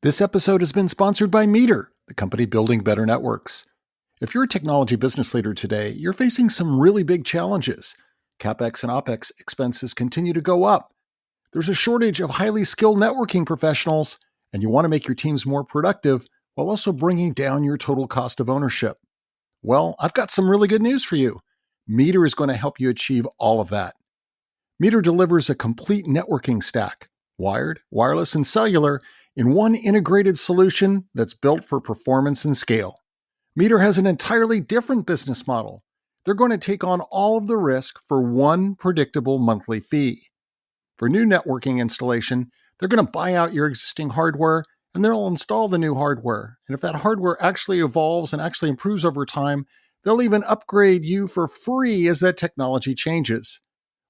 This episode has been sponsored by Meter, the company building better networks. If you're a technology business leader today, you're facing some really big challenges. CapEx and OpEx expenses continue to go up. There's a shortage of highly skilled networking professionals, and you want to make your teams more productive while also bringing down your total cost of ownership. Well, I've got some really good news for you. Meter is going to help you achieve all of that. Meter delivers a complete networking stack, wired, wireless, and cellular, in one integrated solution that's built for performance and scale. Meter has an entirely different business model. They're going to take on all of the risk for one predictable monthly fee. For new networking installation, they're going to buy out your existing hardware and they'll install the new hardware. And if that hardware actually evolves and actually improves over time, they'll even upgrade you for free as that technology changes.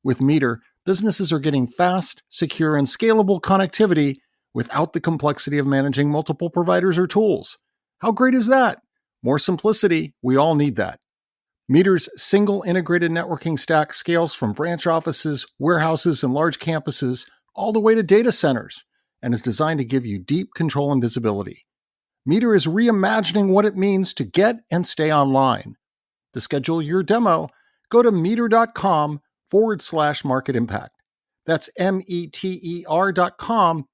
With Meter, businesses are getting fast, secure, and scalable connectivity without the complexity of managing multiple providers or tools. How great is that? More simplicity, we all need that. Meter's single integrated networking stack scales from branch offices, warehouses, and large campuses all the way to data centers and is designed to give you deep control and visibility. Meter is reimagining what it means to get and stay online. To schedule your demo, go to meter.com/market impact. That's METER.com/MARKETIMPACT.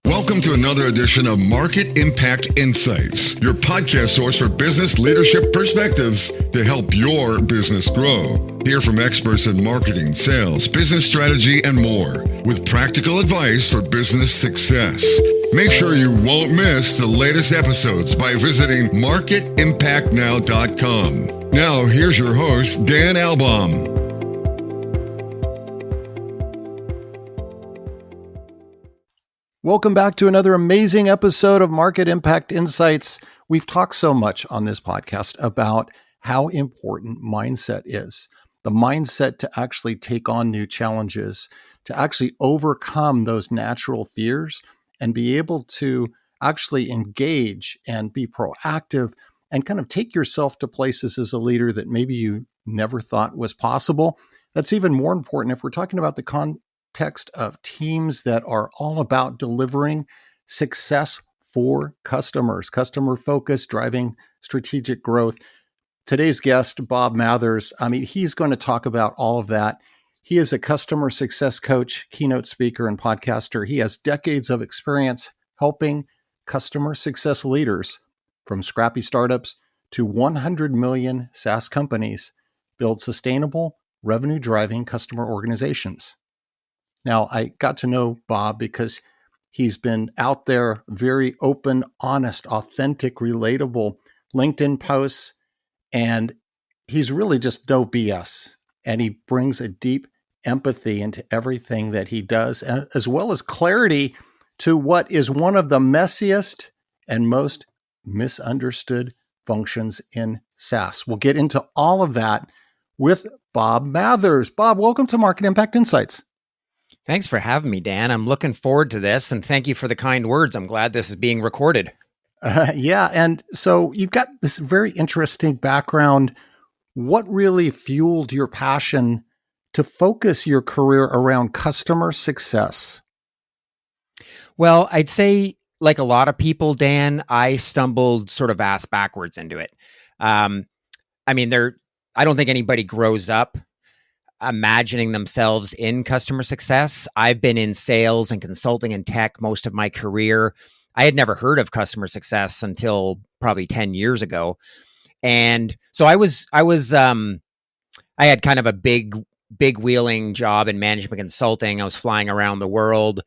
Welcome to another edition of Market Impact Insights, your podcast source for business leadership perspectives to help your business grow. Hear from experts in marketing, sales, business strategy, and more, with practical advice for business success. Make sure you won't miss the latest episodes by visiting marketimpactnow.com. Now, here's your host, Dan Albaum. Welcome back to another amazing episode of Market Impact Insights. We've talked so much on this podcast about how important mindset is. The mindset to actually take on new challenges, to actually overcome those natural fears and be able to actually engage and be proactive and kind of take yourself to places as a leader that maybe you never thought was possible. That's even more important if we're talking about the context of teams that are all about delivering success for customers, customer focus, driving strategic growth. Today's guest, Bob Mathers, he's going to talk about all of that. He is a customer success coach, keynote speaker, and podcaster. He has decades of experience helping customer success leaders from scrappy startups to 100 million SaaS companies build sustainable, revenue-driving customer organizations. Now, I got to know Bob because he's been out there, very open, honest, authentic, relatable LinkedIn posts, and he's really just no BS. And he brings a deep empathy into everything that he does, as well as clarity to what is one of the messiest and most misunderstood functions in SaaS. We'll get into all of that with Bob Mathers. Bob, welcome to Market Impact Insights. Thanks for having me, Dan. I'm looking forward to this, and thank you for the kind words. I'm glad this is being recorded. Yeah, and so you've got this very interesting background. What really fueled your passion to focus your career around customer success? Well, I'd say, like a lot of people, Dan, I stumbled sort of ass backwards into it. I don't think anybody grows up imagining themselves in customer success. I've been in sales and consulting and tech most of my career. I had never heard of customer success until probably 10 years ago. And so I had kind of a big wheeling job in management consulting. I was flying around the world,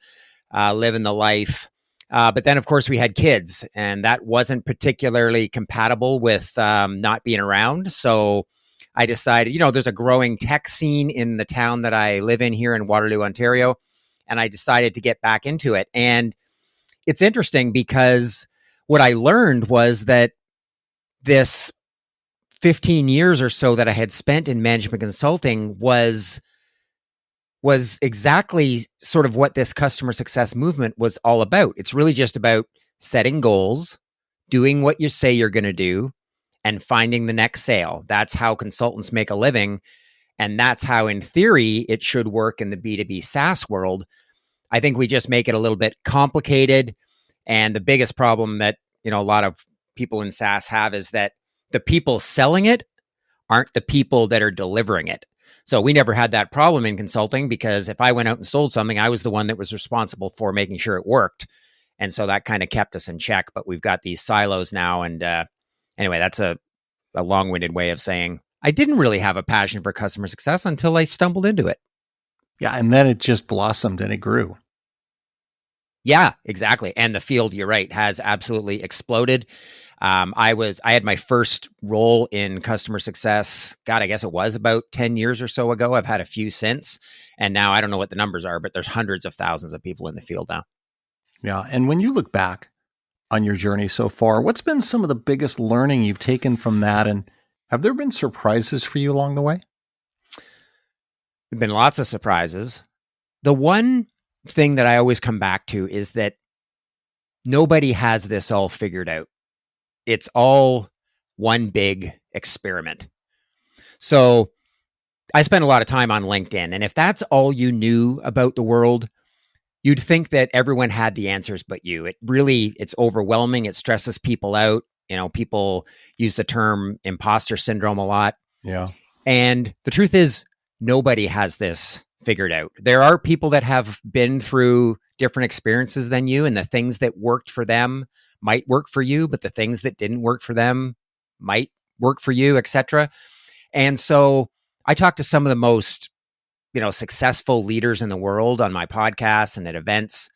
living the life. But then, of course, we had kids, and that wasn't particularly compatible with not being around. So I decided, there's a growing tech scene in the town that I live in here in Waterloo, Ontario, and I decided to get back into it. And it's interesting because what I learned was that this 15 years or so that I had spent in management consulting was exactly sort of what this customer success movement was all about. It's really just about setting goals, doing what you say you're going to do, and finding the next sale. That's how consultants make a living. And that's how, in theory, it should work in the B2B SaaS world. I think we just make it a little bit complicated. And the biggest problem that, a lot of people in SaaS have is that the people selling it aren't the people that are delivering it. So we never had that problem in consulting, because if I went out and sold something, I was the one that was responsible for making sure it worked. And so that kind of kept us in check. But we've got these silos now. And anyway, that's a long-winded way of saying I didn't really have a passion for customer success until I stumbled into it. Yeah. And then it just blossomed and it grew. Yeah, exactly. And the field, you're right, has absolutely exploded. I had my first role in customer success. God, I guess it was about 10 years or so ago. I've had a few since. And now I don't know what the numbers are, but there's hundreds of thousands of people in the field now. Yeah. And when you look back on your journey so far, what's been some of the biggest learning you've taken from that? And have there been surprises for you along the way? There've been lots of surprises. The one thing that I always come back to is that nobody has this all figured out. It's all one big experiment. So I spent a lot of time on LinkedIn, and if that's all you knew about the world, you'd think that everyone had the answers but you. It's overwhelming. It stresses people out. People use the term imposter syndrome a lot. Yeah. And the truth is, nobody has this figured out. There are people that have been through different experiences than you, and the things that worked for them might work for you, but the things that didn't work for them might work for you, etc. And so I talked to some of the most, successful leaders in the world on my podcast and at events.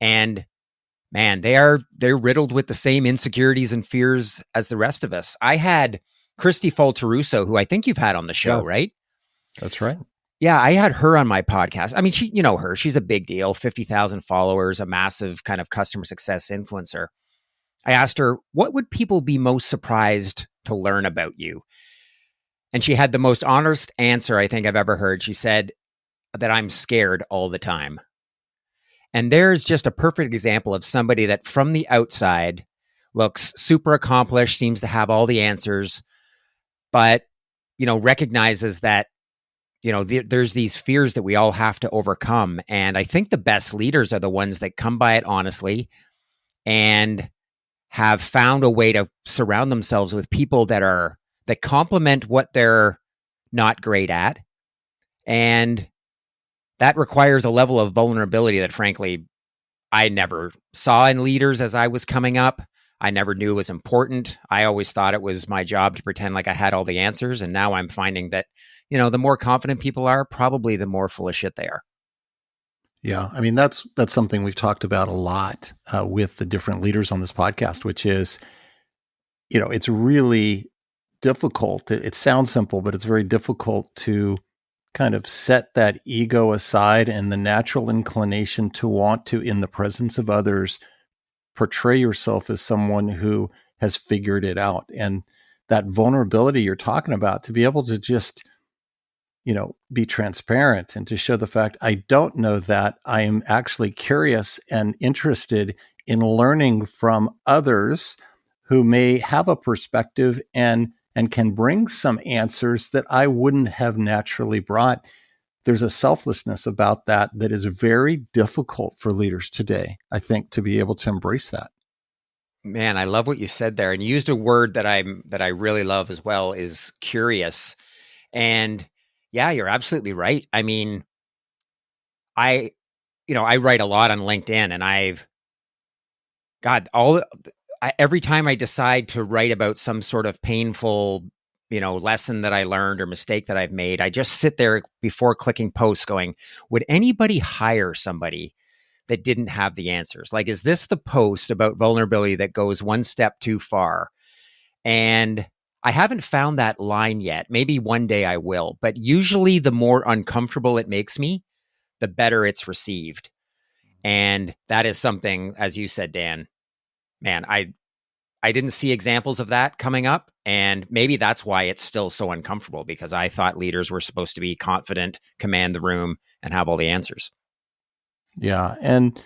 And man, they're riddled with the same insecurities and fears as the rest of us. I had Christy Falteruso, who I think you've had on the show, right? That's right. Yeah, I had her on my podcast. I mean, she's a big deal, 50,000 followers, a massive kind of customer success influencer. I asked her, what would people be most surprised to learn about you? And she had the most honest answer I think I've ever heard. She said that I'm scared all the time. And there's just a perfect example of somebody that from the outside looks super accomplished, seems to have all the answers, but, recognizes that there's these fears that we all have to overcome. And I think the best leaders are the ones that come by it honestly and have found a way to surround themselves with people that complement what they're not great at. And that requires a level of vulnerability that, frankly, I never saw in leaders as I was coming up. I never knew it was important. I always thought it was my job to pretend like I had all the answers. And now I'm finding that, the more confident people are, probably the more full of shit they are. Yeah. I mean, that's something we've talked about a lot with the different leaders on this podcast, which is, it's really difficult. It sounds simple, but it's very difficult to kind of set that ego aside and the natural inclination to want to, in the presence of others, portray yourself as someone who has figured it out. And that vulnerability you're talking about, to be able to just, be transparent and to show the fact, I don't know that. I am actually curious and interested in learning from others who may have a perspective and can bring some answers that I wouldn't have naturally brought. There's a selflessness about that is very difficult for leaders today, I think, to be able to embrace that. Man, I love what you said there. And you used a word that I really love as well, is curious. And yeah, you're absolutely right. I mean, I write a lot on LinkedIn, and every time I decide to write about some sort of painful, lesson that I learned or mistake that I've made, I just sit there before clicking post going, would anybody hire somebody that didn't have the answers? Like, is this the post about vulnerability that goes one step too far? And I haven't found that line yet. Maybe one day I will, but usually the more uncomfortable it makes me, the better it's received. And that is something, as you said, Dan, man, I didn't see examples of that coming up. And maybe that's why it's still so uncomfortable, because I thought leaders were supposed to be confident, command the room, and have all the answers. Yeah. And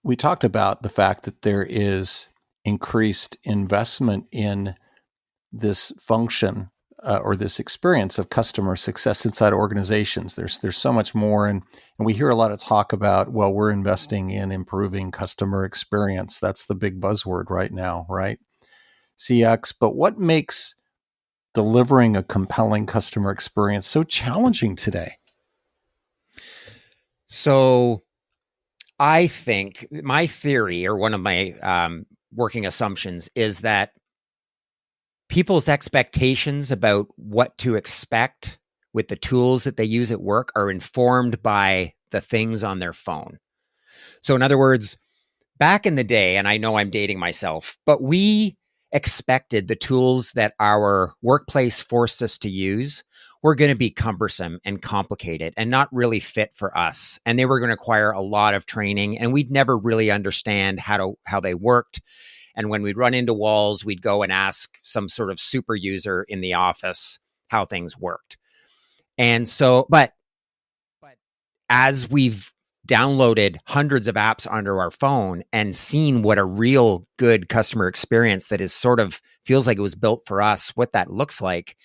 we talked about the fact that there is increased investment in this function or this experience of customer success inside organizations. There's so much more, and we hear a lot of talk about, well, we're investing in improving customer experience. That's the big buzzword right now, right? CX. But what makes delivering a compelling customer experience so challenging today? So I think my theory, or one of my working assumptions, is that people's expectations about what to expect with the tools that they use at work are informed by the things on their phone. So in other words, back in the day, and I know I'm dating myself, but we expected the tools that our workplace forced us to use were going to be cumbersome and complicated and not really fit for us. And they were going to require a lot of training, and we'd never really understand how they worked. And when we'd run into walls, we'd go and ask some sort of super user in the office how things worked. And so, but as we've downloaded hundreds of apps onto our phone and seen what a real good customer experience that is sort of feels like it was built for us, what that looks like,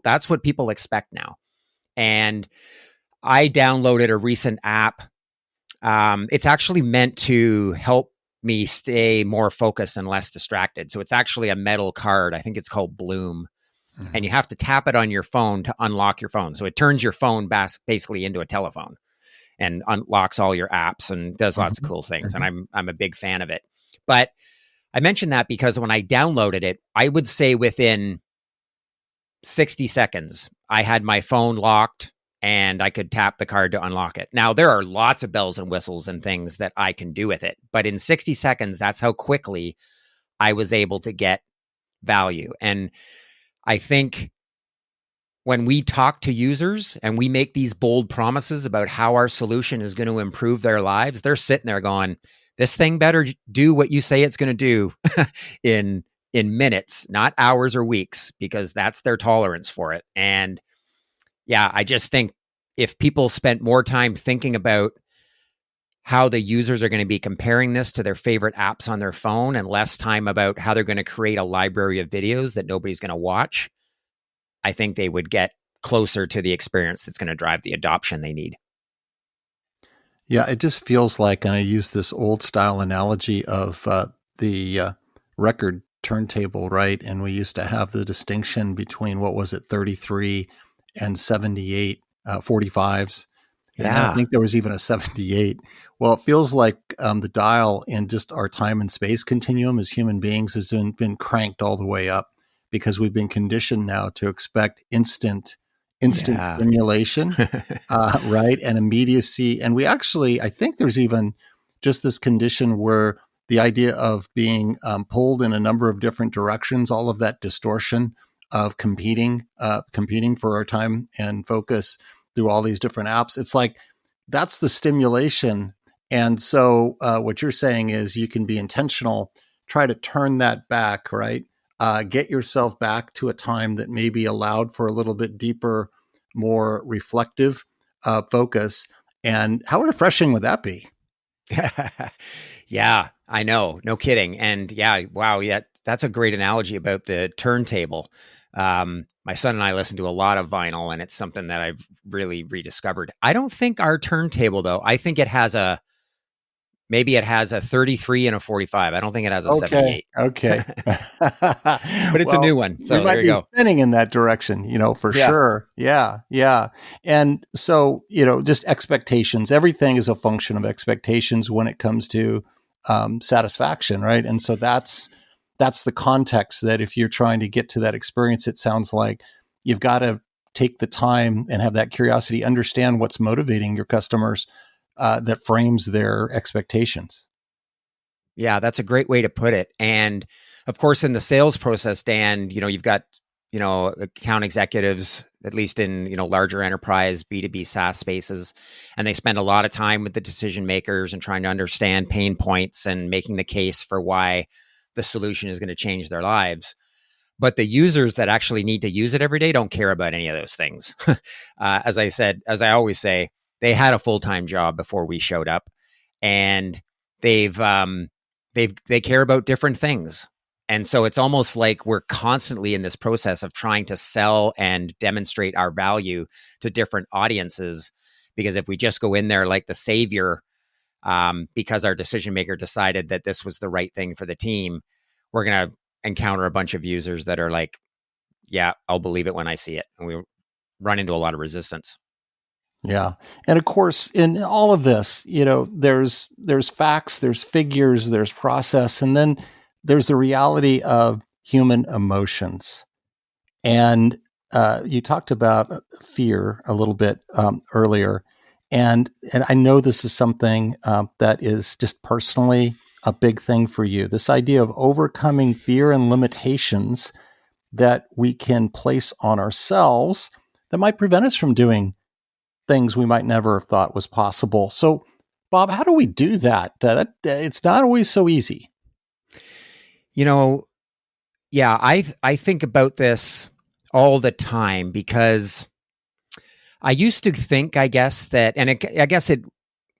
that's what people expect now. And I downloaded a recent app. It's actually meant to help me stay more focused and less distracted. So it's actually a metal card. I think it's called Bloom. Mm-hmm. And you have to tap it on your phone to unlock your phone. So it turns your phone basically into a telephone and unlocks all your apps and does lots of cool things. And I'm a big fan of it. But I mentioned that because when I downloaded it, I would say within 60 seconds, I had my phone locked and I could tap the card to unlock it. Now, there are lots of bells and whistles and things that I can do with it. But in 60 seconds, that's how quickly I was able to get value. And I think when we talk to users and we make these bold promises about how our solution is going to improve their lives, they're sitting there going, this thing better do what you say it's going to do in minutes, not hours or weeks, because that's their tolerance for it. And yeah, I just think if people spent more time thinking about how the users are going to be comparing this to their favorite apps on their phone and less time about how they're going to create a library of videos that nobody's going to watch, I think they would get closer to the experience that's going to drive the adoption they need. Yeah, it just feels like, and I use this old style analogy of the record turntable, right? And we used to have the distinction between, what was it, 33 and 78 45s. And I don't think there was even a 78. Well, it feels like the dial in just our time and space continuum as human beings has been cranked all the way up, because we've been conditioned now to expect instant stimulation, right? And immediacy. And we actually, I think there's even just this condition where the idea of being pulled in a number of different directions, all of that distortion of competing for our time and focus through all these different apps. It's like, that's the stimulation. And so what you're saying is you can be intentional, try to turn that back, right? Get yourself back to a time that maybe allowed for a little bit deeper, more reflective focus. And how refreshing would that be? Yeah, I know. No kidding. And yeah, wow. Yeah, that's a great analogy about the turntable. My son and I listen to a lot of vinyl, and it's something that I've really rediscovered. I don't think our turntable, though, I think it has maybe it has a 33 and a 45. I don't think it has a 78. Okay. But it's a new one. So there you go. Spinning in that direction, for sure. Yeah. Yeah. And so, just expectations, everything is a function of expectations when it comes to satisfaction, right? And so that's the context that if you're trying to get to that experience, it sounds like you've got to take the time and have that curiosity, understand what's motivating your customers, that frames their expectations. Yeah, that's a great way to put it. And of course, in the sales process, Dan, you've got, account executives, at least in, larger enterprise B2B SaaS spaces, and they spend a lot of time with the decision makers and trying to understand pain points and making the case for why the solution is going to change their lives. But the users that actually need to use it every day don't care about any of those things. As I always say, they had a full-time job before we showed up, and they care about different things. And so it's almost like we're constantly in this process of trying to sell and demonstrate our value to different audiences. Because if we just go in there like the savior, because our decision maker decided that this was the right thing for the team, we're going to encounter a bunch of users that are like, yeah, I'll believe it when I see it. And we run into a lot of resistance. Yeah. And of course, in all of this, there's facts, there's figures, there's process, and then there's the reality of human emotions. And you talked about fear a little bit earlier. And I know this is something that is just personally a big thing for you. This idea of overcoming fear and limitations that we can place on ourselves that might prevent us from doing things we might never have thought was possible. So, Bob, how do we do that? It's not always so easy. Yeah, I think about this all the time because I used to think, I guess that, and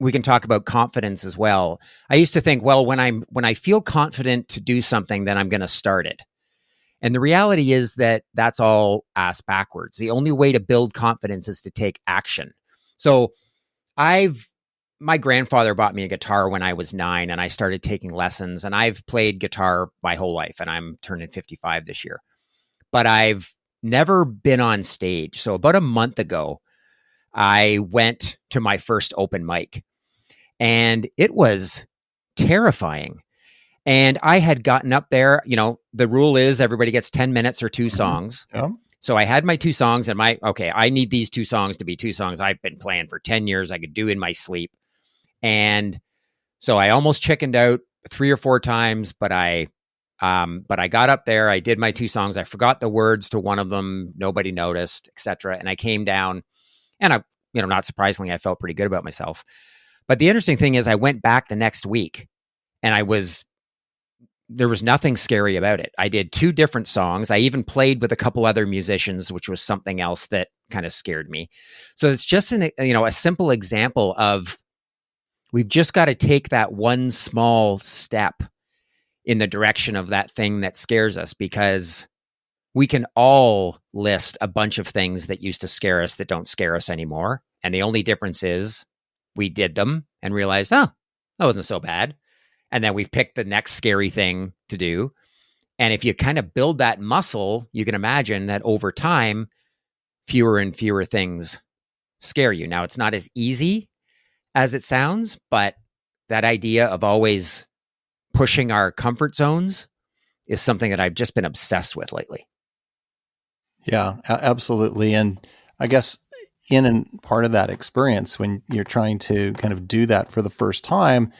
we can talk about confidence as well. I used to think, well, when I feel confident to do something, then I'm going to start it. And the reality is that that's all ass backwards. The only way to build confidence is to take action. So my grandfather bought me a guitar when I was 9 and I started taking lessons, and I've played guitar my whole life, and I'm turning 55 this year, but I've never been on stage. So about a month ago, I went to my first open mic, and it was terrifying. And I had gotten up there, the rule is everybody gets 10 minutes or 2 songs. Yeah. So I had my 2 songs and I need these 2 songs to be 2 songs I've been playing for 10 years. I could do in my sleep. And so I almost chickened out 3 or 4 times, but I got up there, I did my 2 songs. I forgot the words to one of them. Nobody noticed, etc. And I came down and not surprisingly, I felt pretty good about myself. But the interesting thing is I went back the next week and there was nothing scary about it. I did 2 different songs. I even played with a couple other musicians, which was something else that kind of scared me. So it's just a simple example of we've just got to take that one small step in the direction of that thing that scares us, because we can all list a bunch of things that used to scare us that don't scare us anymore. And the only difference is we did them and realized, oh, that wasn't so bad. And then we've picked the next scary thing to do. And if you kind of build that muscle, you can imagine that over time, fewer and fewer things scare you. Now, it's not as easy as it sounds, but that idea of always pushing our comfort zones is something that I've just been obsessed with lately. Yeah, absolutely. And I guess in part of that experience, when you're trying to kind of do that for the first time,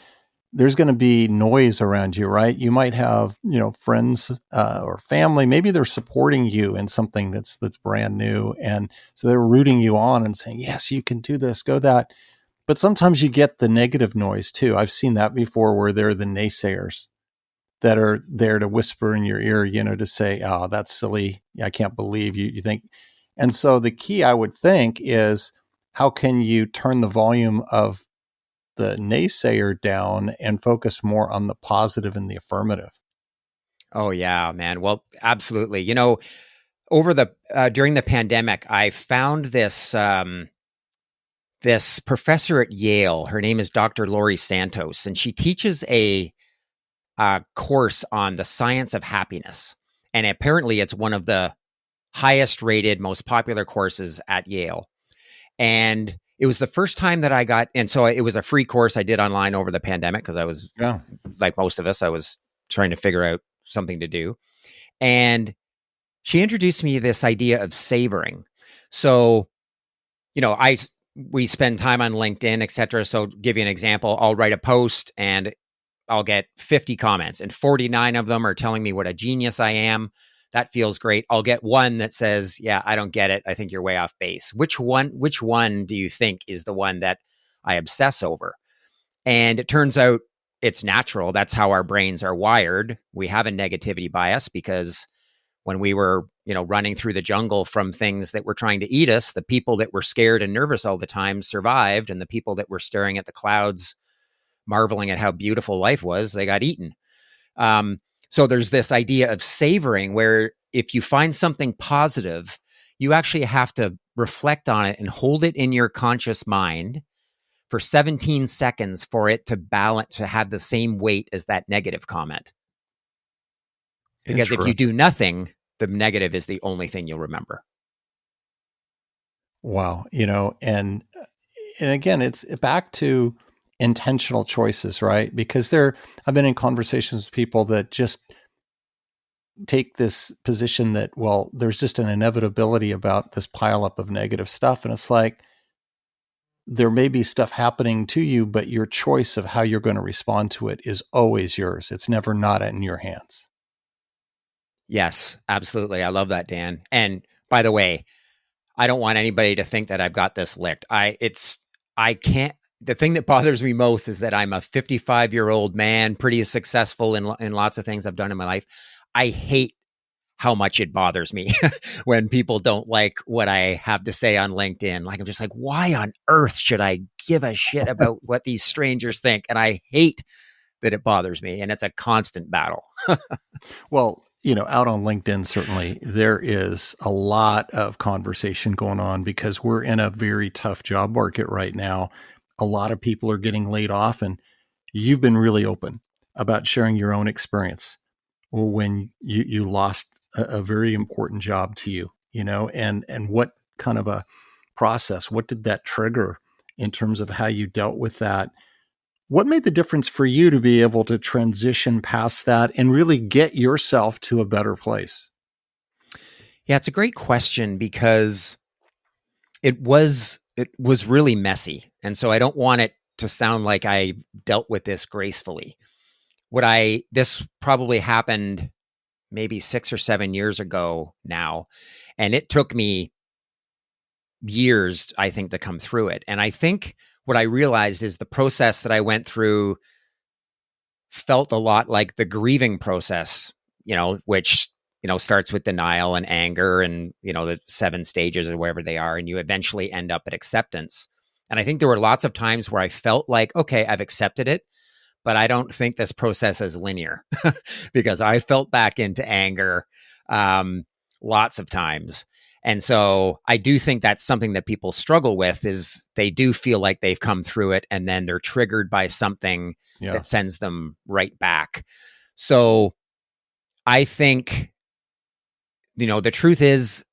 there's going to be noise around you, right? You might have, friends or family. Maybe they're supporting you in something that's brand new, and so they're rooting you on and saying, "Yes, you can do this. Go that." But sometimes you get the negative noise too. I've seen that before, where they're the naysayers that are there to whisper in your ear, to say, "Oh, that's silly. I can't believe you think." And so the key, I would think, is how can you turn the volume of the naysayer down and focus more on the positive and the affirmative? Oh yeah, man. Well, absolutely. During the pandemic, I found this professor at Yale. Her name is Dr. Laurie Santos, and she teaches a course on the science of happiness. And apparently it's one of the highest rated, most popular courses at Yale. And it was the first time that I got, and so it was a free course I did online over the pandemic because I was, like most of us, I was trying to figure out something to do. And she introduced me to this idea of savoring. So, we spend time on LinkedIn, et cetera. So give you an example, I'll write a post and I'll get 50 comments and 49 of them are telling me what a genius I am. That feels great. I'll get one that says, yeah, I don't get it. I think you're way off base. Which one do you think is the one that I obsess over? And it turns out it's natural. That's how our brains are wired. We have a negativity bias because when we were, running through the jungle from things that were trying to eat us, the people that were scared and nervous all the time survived. And the people that were staring at the clouds, marveling at how beautiful life was, they got eaten. So there's this idea of savoring where if you find something positive, you actually have to reflect on it and hold it in your conscious mind for 17 seconds for it to balance, to have the same weight as that negative comment. Because if you do nothing, the negative is the only thing you'll remember. Wow. And again, it's back to intentional choices, right? Because I've been in conversations with people that just take this position that, well, there's just an inevitability about this pileup of negative stuff. And it's like, there may be stuff happening to you, but your choice of how you're going to respond to it is always yours. It's never not in your hands. Yes, absolutely. I love that, Dan. And by the way, I don't want anybody to think that I've got this licked. The thing that bothers me most is that I'm a 55-year-old man, pretty successful in lots of things I've done in my life. I hate how much it bothers me when people don't like what I have to say on LinkedIn. Like, I'm just like, why on earth should I give a shit about what these strangers think? And I hate that it bothers me, and it's a constant battle. Well, out on LinkedIn, certainly there is a lot of conversation going on because we're in a very tough job market right now. A lot of people are getting laid off, and you've been really open about sharing your own experience when you lost a very important job to you, and what kind of a process, what did that trigger in terms of how you dealt with that? What made the difference for you to be able to transition past that and really get yourself to a better place? Yeah, it's a great question because it was really messy. And so I don't want it to sound like I dealt with this gracefully. This probably happened maybe 6 or 7 years ago now. And it took me years, I think, to come through it. And I think what I realized is the process that I went through felt a lot like the grieving process, which, starts with denial and anger and, the 7 stages or wherever they are. And you eventually end up at acceptance. And I think there were lots of times where I felt like, okay, I've accepted it, but I don't think this process is linear because I felt back into anger lots of times. And so I do think that's something that people struggle with is they do feel like they've come through it and then they're triggered by something that sends them right back. So I think, the truth is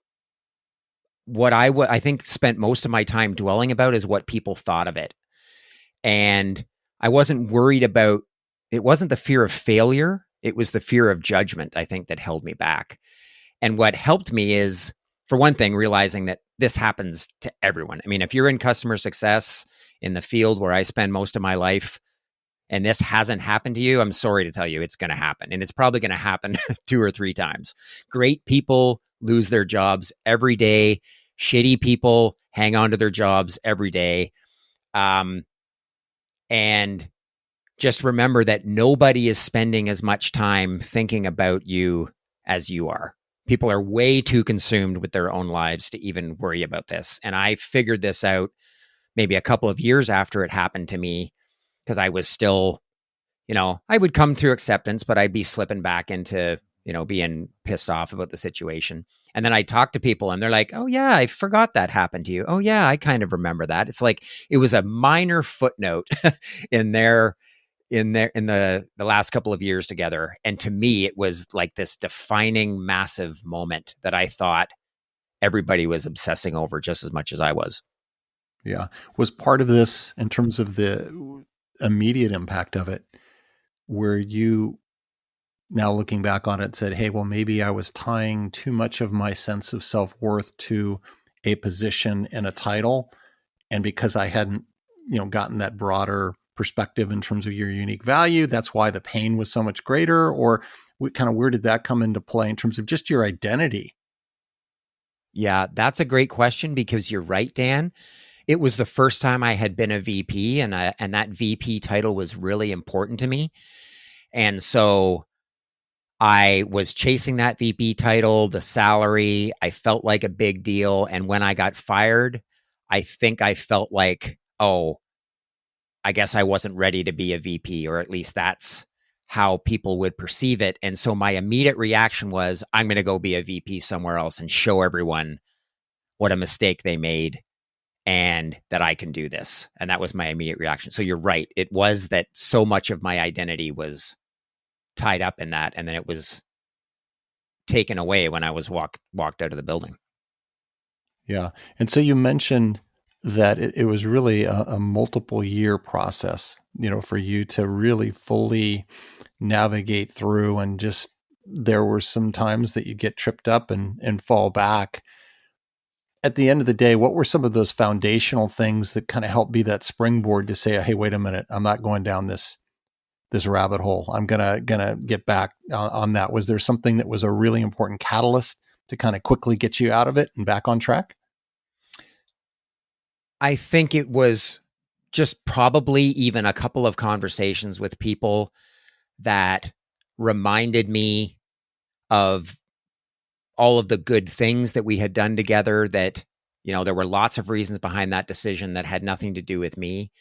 what I think spent most of my time dwelling about is what people thought of it. And I wasn't worried about, it wasn't the fear of failure. It was the fear of judgment, I think, that held me back. And what helped me is, for one thing, realizing that this happens to everyone. I mean, if you're in customer success in the field where I spend most of my life and this hasn't happened to you, I'm sorry to tell you, it's going to happen. And it's probably going to happen 2 or 3 times. Great people lose their jobs every day. Shitty people hang on to their jobs every day. And just remember that nobody is spending as much time thinking about you as you are. People are way too consumed with their own lives to even worry about this. And I figured this out maybe a couple of years after it happened to me because I was still, I would come through acceptance, but I'd be slipping back into, being pissed off about the situation. And then I talk to people and they're like, oh yeah, I forgot that happened to you. Oh yeah, I kind of remember that. It's like, it was a minor footnote in the last couple of years together. And to me, it was like this defining massive moment that I thought everybody was obsessing over just as much as I was. Yeah. Was part of this, in terms of the immediate impact of it, where you, now looking back on it, said, hey, well, maybe I was tying too much of my sense of self-worth to a position and a title. And because I hadn't, gotten that broader perspective in terms of your unique value, that's why the pain was so much greater? Or where did that come into play in terms of just your identity? Yeah, that's a great question because you're right, Dan. It was the first time I had been a VP and that VP title was really important to me. And so I was chasing that VP title, the salary. I felt like a big deal. And when I got fired, I think I felt like, oh, I guess I wasn't ready to be a VP, or at least that's how people would perceive it. And so my immediate reaction was, I'm going to go be a VP somewhere else and show everyone what a mistake they made and that I can do this. And that was my immediate reaction. So you're right. It was that so much of my identity was tied up in that. And then it was taken away when I was walked out of the building. Yeah. And so you mentioned that it was really a multiple year process, for you to really fully navigate through, and just there were some times that you get tripped up and fall back. At the end of the day, what were some of those foundational things that kind of helped be that springboard to say, hey, wait a minute, I'm not going down this rabbit hole. I'm gonna get back on that. Was there something that was a really important catalyst to kind of quickly get you out of it and back on track? I think it was just probably even a couple of conversations with people that reminded me of all of the good things that we had done together, that, there were lots of reasons behind that decision that had nothing to do with me.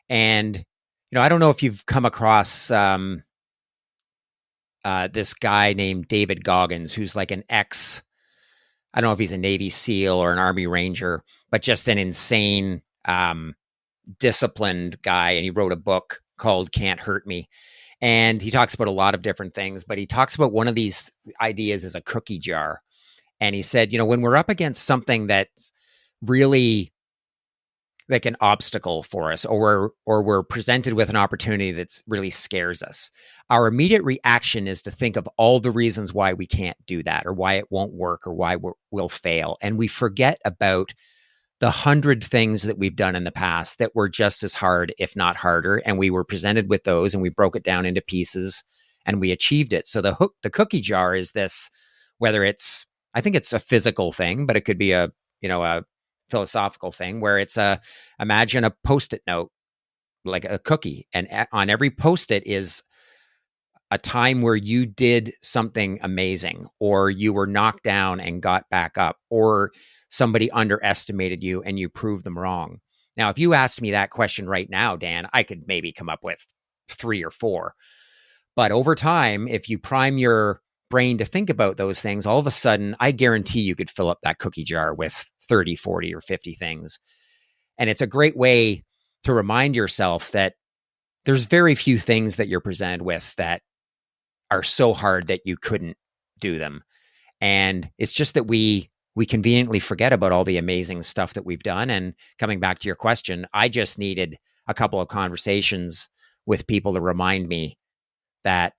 And, I don't know if you've come across this guy named David Goggins, who's like an I don't know if he's a Navy SEAL or an Army Ranger, but just an insane, disciplined guy. And he wrote a book called Can't Hurt Me. And he talks about a lot of different things, but he talks about one of these ideas as a cookie jar. And he said, when we're up against something that's really like an obstacle for us, or we're presented with an opportunity that really scares us, our immediate reaction is to think of all the reasons why we can't do that, or why it won't work, or why we'll fail. And we forget about the 100 things that we've done in the past that were just as hard, if not harder. And we were presented with those, and we broke it down into pieces, and we achieved it. So the cookie jar is this, whether I think it's a physical thing, but it could be a philosophical thing, where it's imagine a Post-it note, like a cookie. And on every Post-it is a time where you did something amazing, or you were knocked down and got back up, or somebody underestimated you and you proved them wrong. Now, if you asked me that question right now, Dan, I could maybe come up with 3 or 4. But over time, if you prime your brain to think about those things, all of a sudden, I guarantee you could fill up that cookie jar with 30, 40, or 50 things. And it's a great way to remind yourself that there's very few things that you're presented with that are so hard that you couldn't do them. And it's just that we conveniently forget about all the amazing stuff that we've done. And coming back to your question, I just needed a couple of conversations with people to remind me that,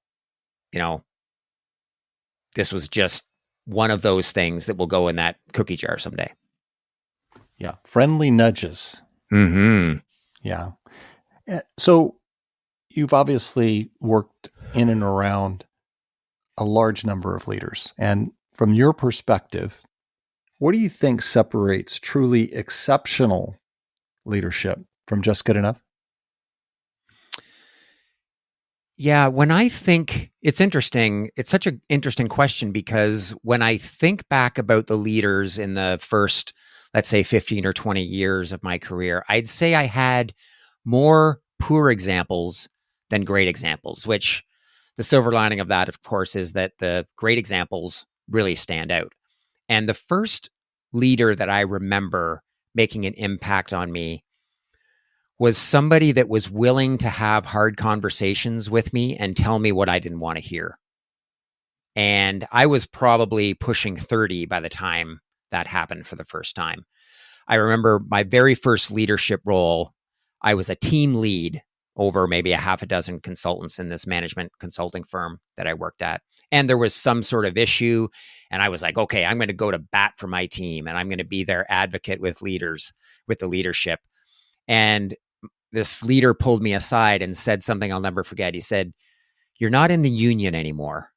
this was just one of those things that will go in that cookie jar someday. Yeah. Friendly nudges. Mm-hmm. Yeah. So you've obviously worked in and around a large number of leaders. And from your perspective, what do you think separates truly exceptional leadership from just good enough? Yeah, when I think, it's interesting. It's such an interesting question, because when I think back about the leaders in the first, let's say 15 or 20 years of my career, I'd say I had more poor examples than great examples, which the silver lining of that, of course, is that the great examples really stand out. And the first leader that I remember making an impact on me was somebody that was willing to have hard conversations with me and tell me what I didn't want to hear. And I was probably pushing 30 by the time that happened for the first time. I remember my very first leadership role, I was a team lead over maybe a half a dozen consultants in this management consulting firm that I worked at. And there was some sort of issue. And I was like, okay, I'm going to go to bat for my team, and I'm going to be their advocate with leaders, with the leadership. And this leader pulled me aside and said something I'll never forget. He said, "You're not in the union anymore."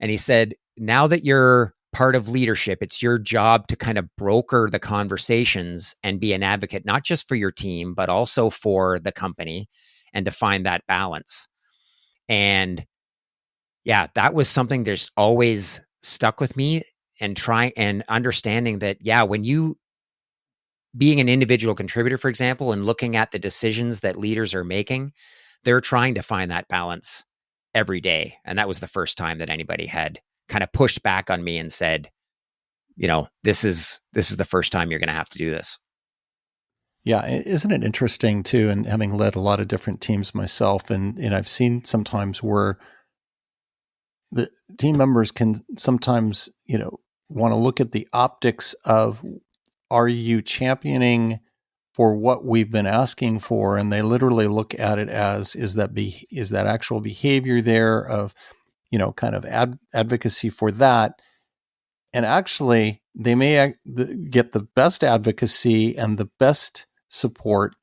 And he said, now that you're part of leadership, it's your job to kind of broker the conversations and be an advocate, not just for your team, but also for the company, and to find that balance. And yeah, that was something that's always stuck with me, and trying and understanding that, yeah, when you being an individual contributor, for example, and looking at the decisions that leaders are making, they're trying to find that balance every day. And that was the first time that anybody had kind of pushed back on me and said, this is the first time you're going to have to do this. Yeah, isn't it interesting too? And having led a lot of different teams myself, and I've seen sometimes where the team members can sometimes, want to look at the optics of, are you championing for what we've been asking for? And they literally look at it as, is that actual behavior there of, kind of advocacy for that? And actually, they may get the best advocacy and the best support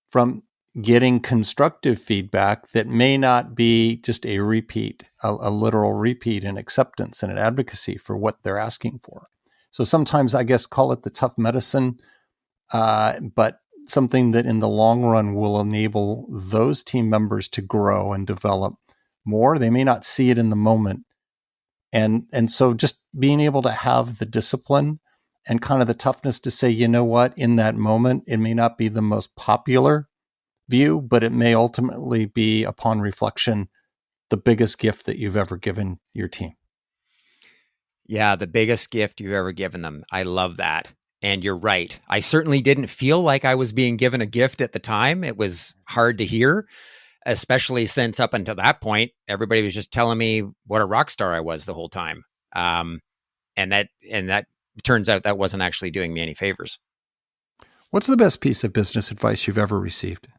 from getting constructive feedback that may not be just a repeat, a literal repeat and acceptance and an advocacy for what they're asking for. So sometimes, I guess, call it the tough medicine, but something that in the long run will enable those team members to grow and develop more. They may not see it in the moment. And so just being able to have the discipline and kind of the toughness to say, you know what, in that moment, it may not be the most popular view, but it may ultimately be, upon reflection, the biggest gift that you've ever given your team. Yeah, the biggest gift you've ever given them. I love that. And you're right. I certainly didn't feel like I was being given a gift at the time. It was hard to hear, especially since up until that point, everybody was just telling me what a rock star I was the whole time. And that turns out that wasn't actually doing me any favors. What's the best piece of business advice you've ever received?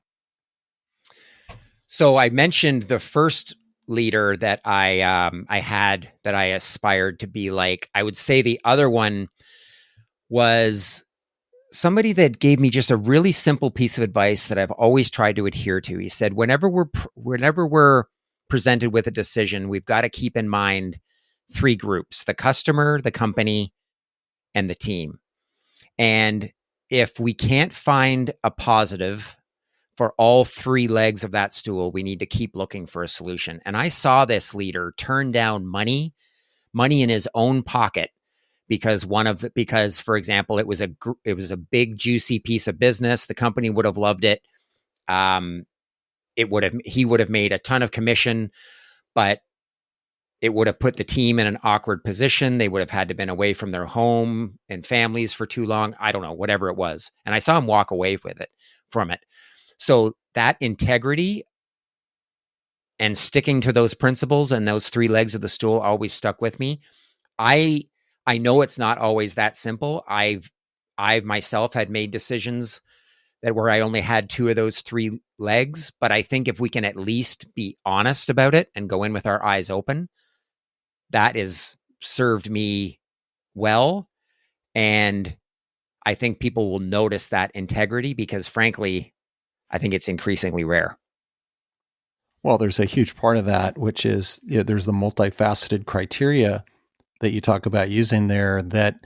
So I mentioned the first leader that I had that I aspired to be like. I would say the other one was somebody that gave me just a really simple piece of advice that I've always tried to adhere to. He said, whenever we're presented with a decision, we've got to keep in mind three groups: the customer, the company, and the team. And if we can't find a positive for all three legs of that stool, we need to keep looking for a solution. And I saw this leader turn down money in his own pocket because for example, it was a big juicy piece of business. The company would have loved it. He would have made a ton of commission, but it would have put the team in an awkward position. They would have had to been away from their home and families for too long. I don't know, whatever it was. And I saw him walk away from it. So that integrity and sticking to those principles and those three legs of the stool always stuck with me. I know it's not always that simple. I've myself had made decisions that where I only had two of those three legs, but I think if we can at least be honest about it and go in with our eyes open, that has served me well. And I think people will notice that integrity because, frankly, I think it's increasingly rare. Well, there's a huge part of that, which is, there's the multifaceted criteria that you talk about using there that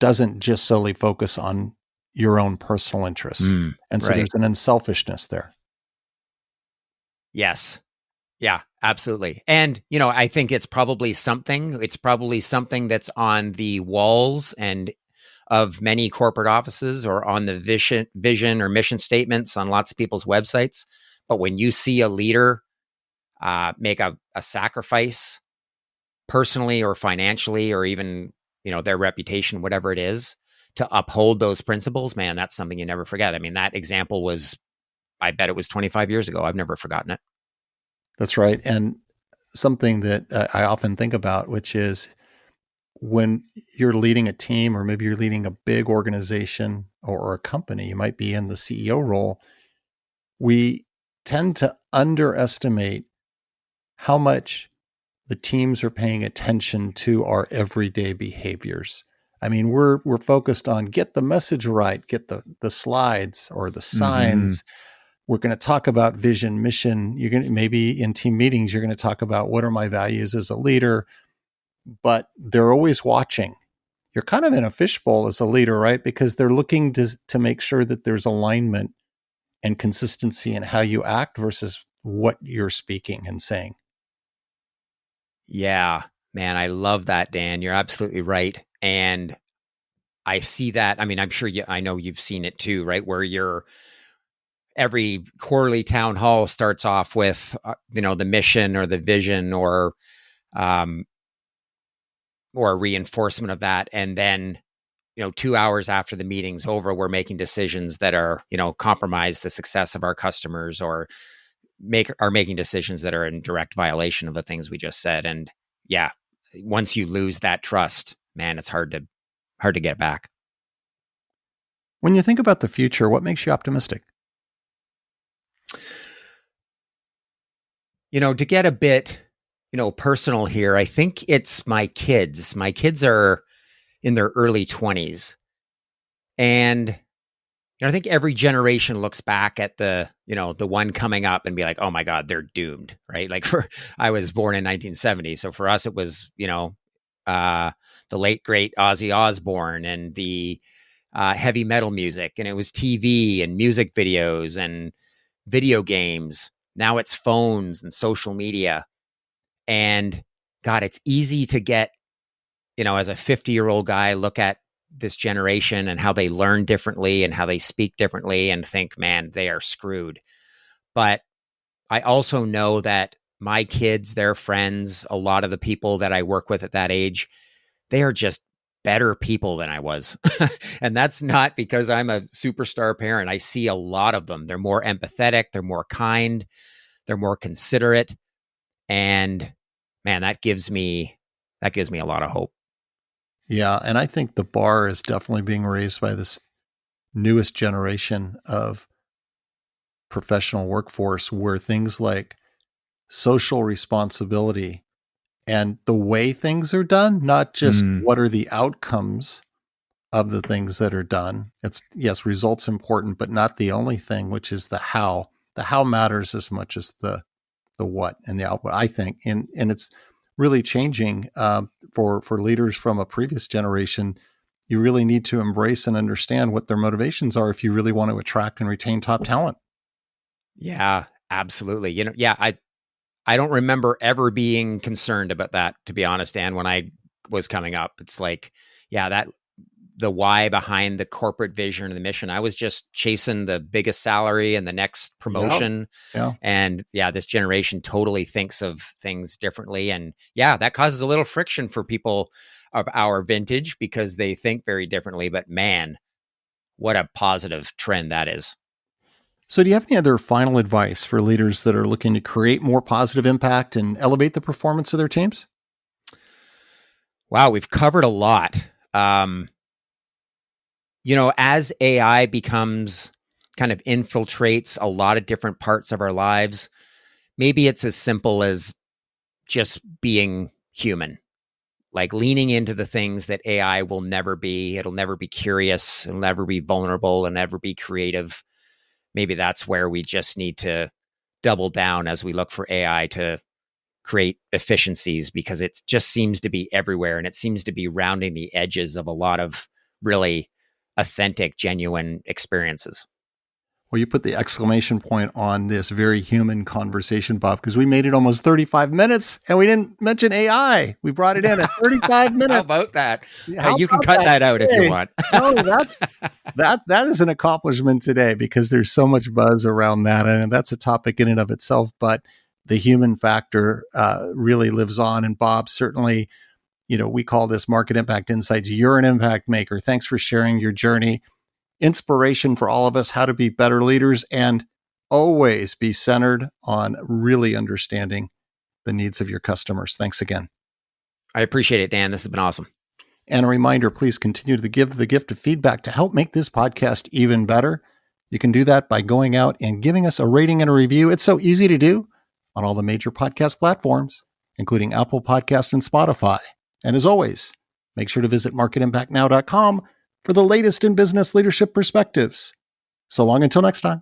doesn't just solely focus on your own personal interests. And so there's an unselfishness there. Yes. Yeah, absolutely. And, I think it's probably something that's on the walls and of many corporate offices or on the vision or mission statements on lots of people's websites. But when you see a leader make a sacrifice personally or financially or even, their reputation, whatever it is, to uphold those principles, man, that's something you never forget. I mean, that example was, I bet it was 25 years ago. I've never forgotten it. That's right. And something that I often think about, which is when you're leading a team or maybe you're leading a big organization or a company, you might be in the CEO role, we tend to underestimate how much the teams are paying attention to our everyday behaviors. I mean, we're focused on get the message right, get the slides or the signs. We're going to talk about vision, mission. You're going to, maybe in team meetings, you're going to talk about what are my values as a leader, but they're always watching. You're kind of in a fishbowl as a leader, right? Because they're looking to make sure that there's alignment and consistency in how you act versus what you're speaking and saying. Yeah, man, I love that, Dan. You're absolutely right. And I see that. I mean, I'm sure I know you've seen it too, right? Where every quarterly town hall starts off with, the mission or the vision or a reinforcement of that. And then, 2 hours after the meeting's over, we're making decisions that are, compromise the success of our customers or are making decisions that are in direct violation of the things we just said. And yeah, once you lose that trust, man, it's hard to get back. When you think about the future, what makes you optimistic? To get a bit, personal here, I think it's my kids. My kids are in their early 20s. And I think every generation looks back at the one coming up and be like, oh my God, they're doomed, right? Like I was born in 1970. So for us, it was, the late, great Ozzy Osbourne and the heavy metal music. And it was TV and music videos and video games. Now it's phones and social media. And God, it's easy to get, as a 50-year-old guy, look at this generation and how they learn differently and how they speak differently and think, man, they are screwed. But I also know that my kids, their friends, a lot of the people that I work with at that age, they are just better people than I was. And that's not because I'm a superstar parent. I see a lot of them. They're more empathetic. They're more kind. They're more considerate. And man, that gives me a lot of hope. Yeah. And I think the bar is definitely being raised by this newest generation of professional workforce where things like social responsibility and the way things are done, not just what are the outcomes of the things that are done. It's, yes, results important, but not the only thing, which is the how. The how matters as much as the what and the output, I think. And it's really changing for leaders from a previous generation. You really need to embrace and understand what their motivations are if you really want to attract and retain top talent. Yeah, absolutely. I don't remember ever being concerned about that, to be honest, Dan, when I was coming up. It's like, that the why behind the corporate vision and the mission. I was just chasing the biggest salary and the next promotion. Yeah. And this generation totally thinks of things differently. And that causes a little friction for people of our vintage because they think very differently. But man, what a positive trend that is. So do you have any other final advice for leaders that are looking to create more positive impact and elevate the performance of their teams? Wow, we've covered a lot. As AI kind of infiltrates a lot of different parts of our lives, maybe it's as simple as just being human, like leaning into the things that AI will never be. It'll never be curious. It'll never be vulnerable and never be creative. Maybe that's where we just need to double down as we look for AI to create efficiencies, because it just seems to be everywhere and it seems to be rounding the edges of a lot of really authentic, genuine experiences. Well, you put the exclamation point on this very human conversation, Bob, because we made it almost 35 minutes and we didn't mention AI. We brought it in at 35 minutes. How about that? You can cut that out if you want. No, that is an accomplishment today because there's so much buzz around that. And that's a topic in and of itself, but the human factor really lives on. And Bob, certainly, we call this Market Impact Insights. You're an impact maker. Thanks for sharing your journey. Inspiration for all of us, how to be better leaders and always be centered on really understanding the needs of your customers. Thanks again. I appreciate it, Dan. This has been awesome. And a reminder, please continue to give the gift of feedback to help make this podcast even better. You can do that by going out and giving us a rating and a review. It's so easy to do on all the major podcast platforms, including Apple Podcast and Spotify. And as always, make sure to visit marketimpactnow.com for the latest in business leadership perspectives. So long until next time.